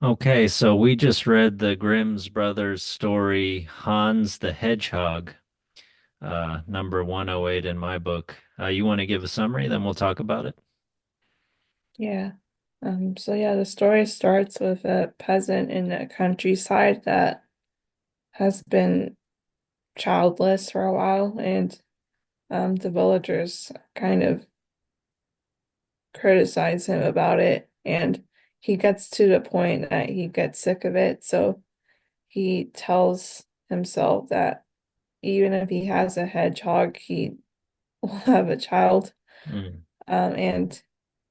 Okay, so we just read the Grimm's brothers story, Hans the Hedgehog, number 108 in my book. You want to give a summary, then we'll talk about it? Yeah. The story starts with a peasant in the countryside that has been childless for a while, and the villagers kind of criticize him about it, and he gets to the point that he gets sick of it, so he tells himself that even if he has a hedgehog, he will have a child. Mm, And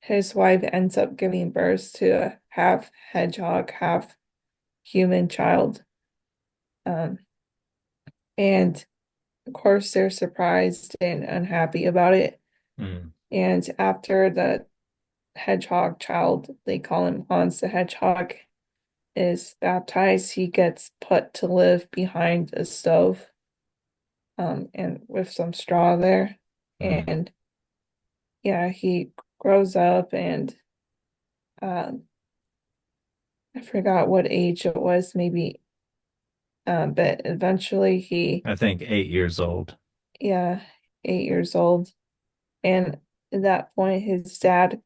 his wife ends up giving birth to a half hedgehog, half human child. Um, and of course, they're surprised and unhappy about it. mm. And after the hedgehog child, they call him Hans the Hedgehog, is baptized, he gets put to live behind a stove, and with some straw there. Mm. And yeah, he grows up and um, I forgot what age it was, maybe, but eventually I think 8 years old. yeah, 8 years old. And at that point, his dad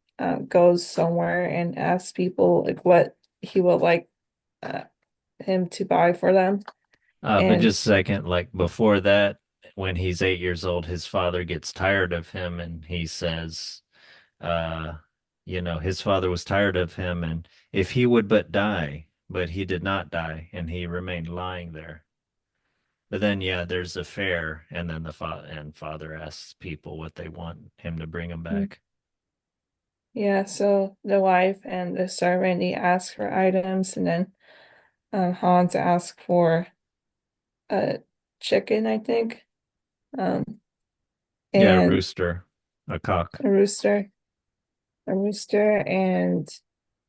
goes somewhere and asks people like what he would like uh, him to buy for them. But And just a second, like before that, when he's 8 years old, his father gets tired of him and he says, uh, his father was tired of him and if he would but die, but he did not die and he remained lying there. But then, yeah, there's a fair, and then the father asks people what they want him to bring him back. yeah, so the wife and the servant they ask for items, and then Hans asks for a chicken, I think, um, Yeah, a and rooster, a cock. a rooster, and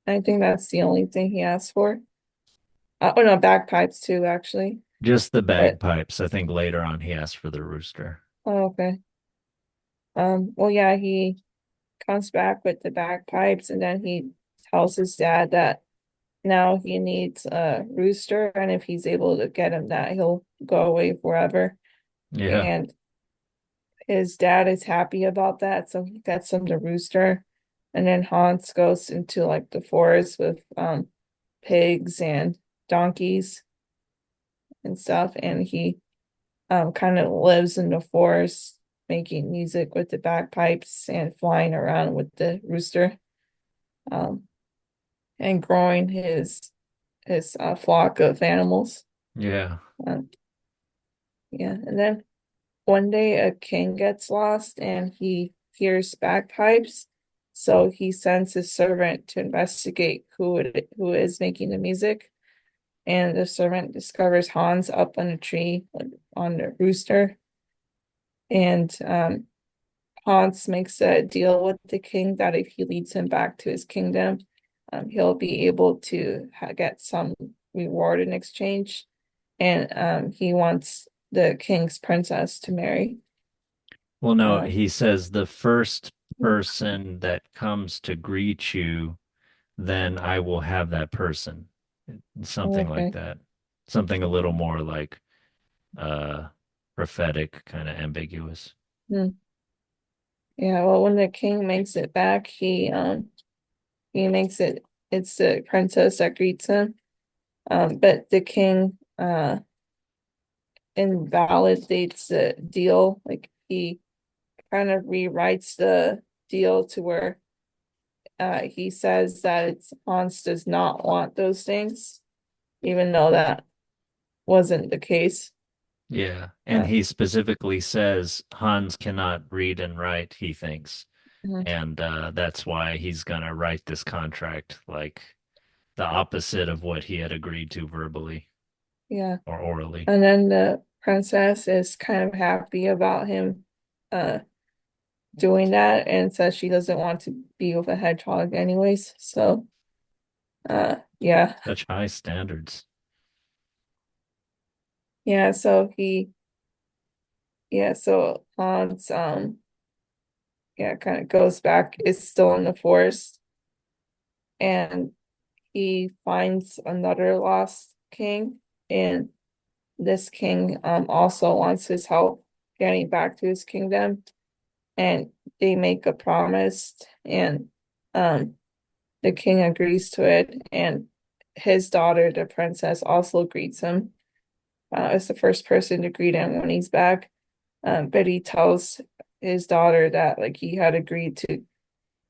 I think that's the only thing he asked for. Oh no, bagpipes too, actually. Just the But bagpipes. I think later on he asked for the rooster. oh, okay. Well, yeah, he comes back with the bagpipes, and then he tells his dad that now he needs a rooster, and if he's able to get him that, he'll go away forever. Yeah. And his dad is happy about that, so he gets him the rooster. And then Hans goes into like the forest with pigs and donkeys and stuff, and he kind of lives in the forest, making music with the bagpipes and flying around with the rooster, um, and growing his flock of animals. Yeah. Um, yeah, and then one day a king gets lost and he hears bagpipes, so he sends his servant to investigate who is making the music. And the servant discovers Hans up on a tree, like on the rooster. And Hans makes a deal with the king that if he leads him back to his kingdom, he'll be able to get some reward in exchange. And he wants the king's princess to marry. Well, no, Um, he says the first person that comes to greet you, then I will have that person. Something like okay. that. Something a little more like uh prophetic, kind of ambiguous. Hmm. Yeah, well, when the king makes it back, he makes it it's the princess that greets him. But the king invalidates the deal. Like he kind of rewrites the deal to where he says that it's Hans does not want those things, even though that wasn't the case. Yeah. And Uh, he specifically says Hans cannot read and write, he thinks. mhm. And that's why he's gonna write this contract like the opposite of what he had agreed to verbally Yeah. or orally. And then the princess is kind of happy about him uh doing that and says she doesn't want to be with a hedgehog anyways. So yeah. Such high standards. Yeah, so he yeah, so Hans yeah, kind of goes back, is still in the forest, and he finds another lost king, and this king also wants his help getting back to his kingdom, and they make a promise, and um the king agrees to it, and his daughter, the princess, also greets him. As the first person to greet him when he's back. But he tells his daughter that like he had agreed to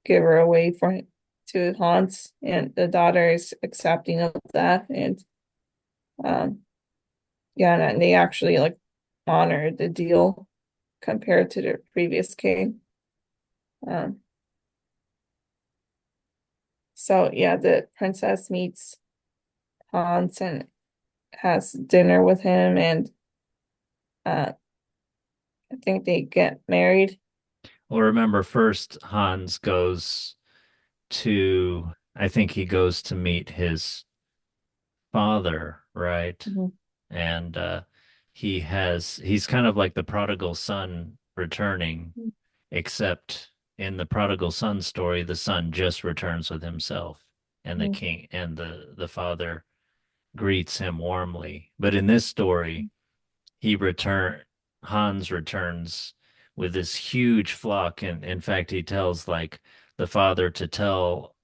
give her away for to Hans, and the daughter is accepting of that. And um, yeah, and they actually like honor the deal compared to the previous king. Um, so yeah, the princess meets Hans and has dinner with him, and uh, I think they get married. Well, remember first Hans goes to, I think he goes to meet his father, right? Mhm. And he's kind of like the prodigal son returning, except in the prodigal son story, the son just returns with himself, and the Mhm. king and the father greets him warmly. But in this story, he return Hans returns with this huge flock, and in fact, he tells like the father to tell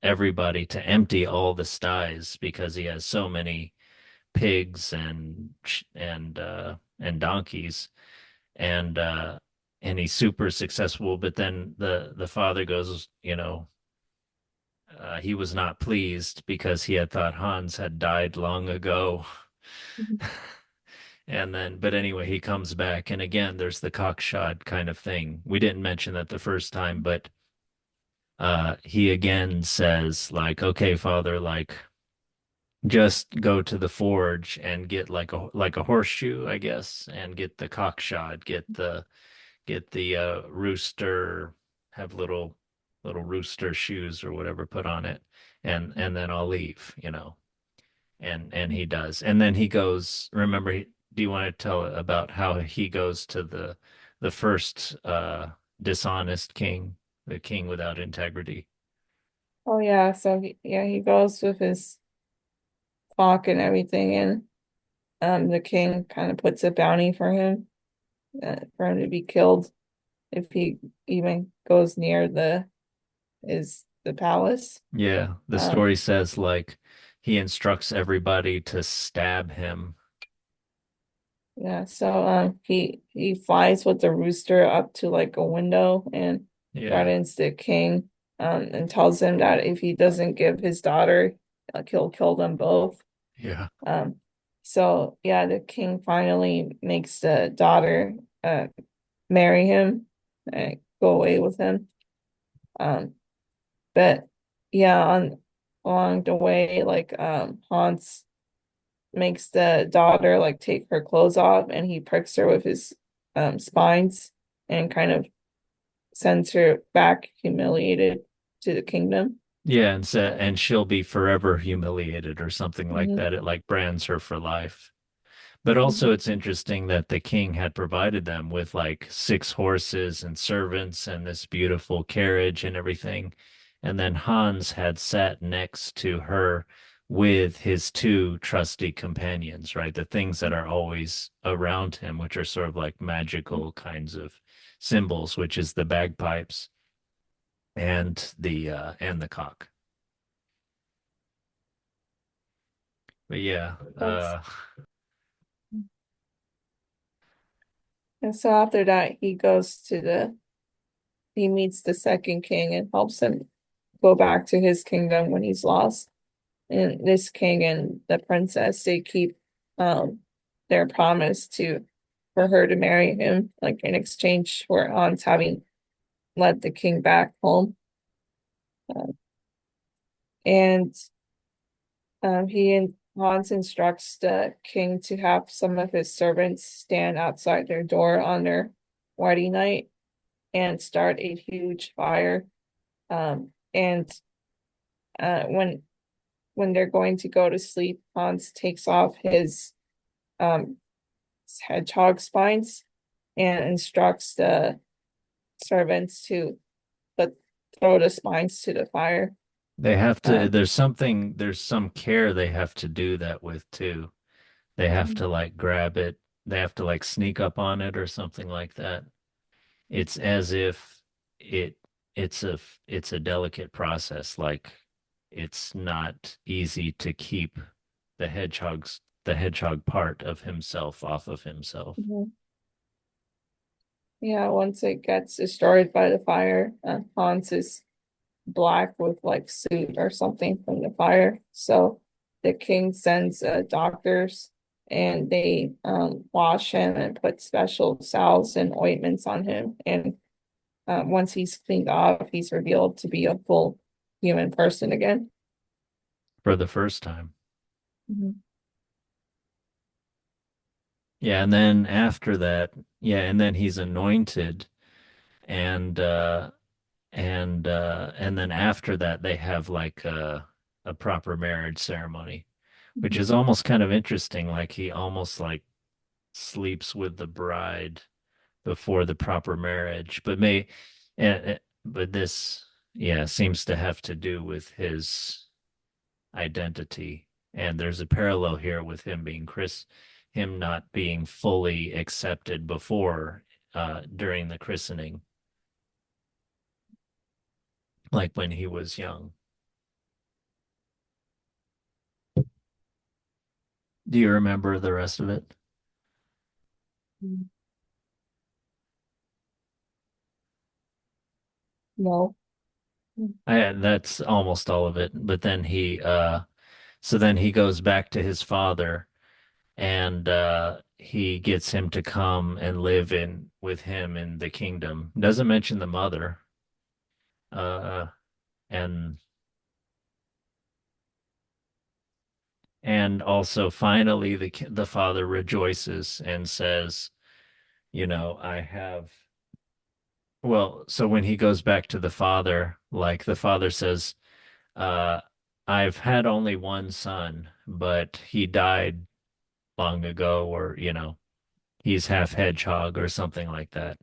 everybody to empty all the sties because he has so many pigs and donkeys, and and he's super successful. But then the father goes, he was not pleased because he had thought Hans had died long ago. Mhm. And then, but anyway, he comes back, and again, there's the cockshod kind of thing. We didn't mention that the first time, but he again says, like, okay, father, like, just go to the forge and get like a horseshoe, I guess, and get the cockshod, get the rooster, have little rooster shoes or whatever put on it, and then I'll leave. And he does. And then he goes, remember, do you want to tell about how he goes to the first dishonest king, the king without integrity? Oh yeah, so he goes with his flock and everything, and the king kind of puts a bounty for him to be killed if he even goes near the palace. Yeah, the Um, story says like he instructs everybody to stab him. yeah, so he flies with the rooster up to like a window and Yeah, threatens the king, and tells him that if he doesn't give his daughter, like he'll kill them both. yeah, Um, so yeah, the king finally makes the daughter marry him and go away with him. Um, but yeah, on along the way, like Hans makes the daughter like take her clothes off, and he pricks her with his spines and kind of sends her back humiliated to the kingdom. yeah, and Uh, and she'll be forever humiliated or something like mhm, that. It like brands her for life. But also, mhm, it's interesting that the king had provided them with like 6 horses and servants and this beautiful carriage and everything. And then Hans had sat next to her with his 2 trusty companions, right? The things that are always around him, which are sort of like magical kinds of symbols, which is the bagpipes and the cock. But yeah, that's and so after that he meets the second king and helps him go back to his kingdom when he's lost. And this king and the princess, they keep um their promise to for her to marry him, like in exchange for Hans having led the king back home. Uh, and he and Hans instructs the king to have some of his servants stand outside their door on their wedding night and start a huge fire. And when they're going to go to sleep, Hans takes off um, his hedgehog spines and instructs the servants to put throw the spines to the fire. They have to, Uh, there's some care they have to do that with too. They have to like grab it, they have to like sneak up on it or something like that. It's as if it it's a delicate process. Like it's not easy to keep the hedgehog part of himself off of himself. mhm. Yeah, once it gets destroyed by the fire, Hans is black with like soot or something from the fire. So the king sends doctors and they wash him and put special salves and ointments on him. And once he's cleaned off, he's revealed to be a full human person again. For the first time. Mhm. Yeah, and then after that, yeah, and then he's anointed and and then after that they have like a proper marriage ceremony, which Mhm. is almost kind of interesting. Like he almost like sleeps with the bride before the proper marriage, but this yeah seems to have to do with his identity. And there's a parallel here with him not being fully accepted before during the christening, like when he was young. Do you remember the rest of it? No. That's almost all of it. But then so then he goes back to his father and he gets him to come and live in with him in the kingdom. Doesn't mention the mother. Uh, and also finally the father rejoices and says, you know, I have well, so when he goes back to the father, like the father says, uh, I've had only one son, but he died long ago, or, you know, he's half hedgehog or something like that.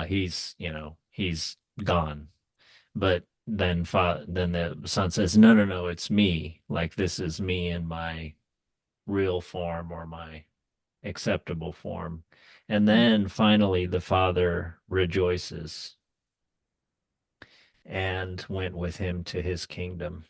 He's gone. But then the son says, no, no, no, it's me. Like this is me in my real form or my acceptable form. And then finally the father rejoices and went with him to his kingdom.